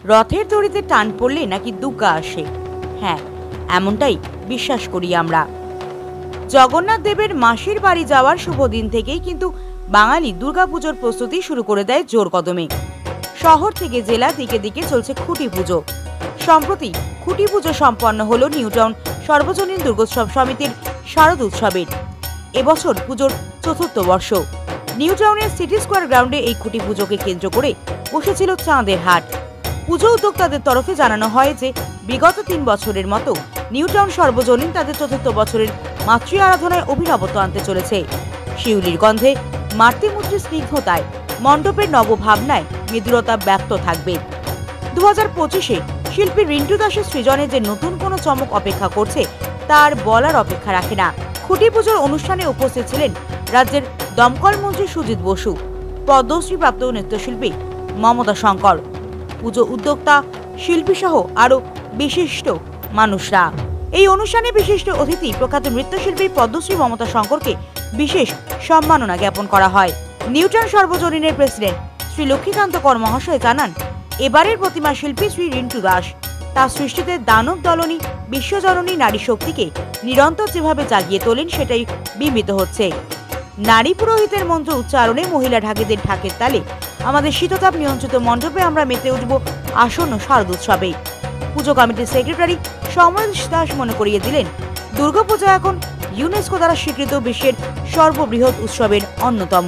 রথের দড়িতে টান পড়লে নাকি দুর্গা আসে। হ্যাঁ, এমনটাই বিশ্বাস করি আমরা। জগন্নাথ দেবের মাসির বাড়ি যাওয়ার শুভ দিন থেকেই কিন্তু বাঙালি দুর্গাপুজোর প্রস্তুতি শুরু করে দেয় জোর কদমে। শহর থেকে জেলা দিকে দিকে চলছে খুঁটি পুজো। সম্প্রতি খুঁটি পুজো সম্পন্ন হলো নিউ টাউন সর্বজনীন দুর্গোৎসব সমিতির শারদ উৎসবের। এবছর পুজোর চতুর্থ বর্ষ। নিউ টাউনের সিটি স্কোয়ার গ্রাউন্ডে এই খুঁটি পুজোকে কেন্দ্র করে বসেছিল চাঁদের হাট। পুজো উদ্যোক্তাদের তরফে জানানো হয় যে বিগত 3 বছরের মতো নিউ টাউন সর্বজনীন তাদের চতুর্থ বছরের মাতৃ আরাধনায় অভিনবত্ব আনতে চলেছে। শিউলির গন্ধে, মাতৃমূর্তির স্নিগ্ধতায়, মণ্ডপের নবভাবনায় মৃদুলতা ব্যক্ত থাকবে। 2025-এ শিল্পী রিন্টু দাসের সৃজনে যে নতুন কোনো চমক অপেক্ষা করছে তার বলার অপেক্ষা রাখে না। খুঁটি পুজোর অনুষ্ঠানে উপস্থিত ছিলেন রাজ্যের দমকল মন্ত্রী সুজিত বসু, পদ্মশ্রীপ্রাপ্ত নৃত্যশিল্পী মমতা শঙ্কর, পুজো উদ্যোক্তা, শিল্পী সহ আরো বিশিষ্ট মানুষরা। এই অনুষ্ঠানে বিশিষ্ট অতিথি প্রখ্যাত নৃত্যশিল্পী পদ্মশ্রী মমতা শঙ্করকে বিশেষ সম্মাননা জ্ঞাপন করা হয়। নিউ টাউন সর্বজনীনের প্রেসিডেন্ট শ্রী লক্ষ্মীকান্ত কর মহাশয় জানান, এবারের প্রতিমা শিল্পী শ্রী রিন্টু দাস তার সৃষ্টিতে দানব দলনী বিশ্বজননী নারী শক্তিকে নিরন্তর যেভাবে জাগিয়ে তোলেন সেটাই বিম্বিত হচ্ছে। নারী পুরোহিতের মন্ত্র উচ্চারণে মহিলা ঢাকিদের ঢাকের তালে আমাদের শীততাপ নিয়ন্ত্রিত মণ্ডপে আমরা মেতে উঠব আসন্ন শারদ উৎসবে। পুজো কমিটির সেক্রেটারি সমরেশ দাস মনে করিয়ে দিলেন, দুর্গাপূজা এখন ইউনেস্কো দ্বারা স্বীকৃত বিশ্বের সর্ববৃহৎ উৎসবের অন্যতম।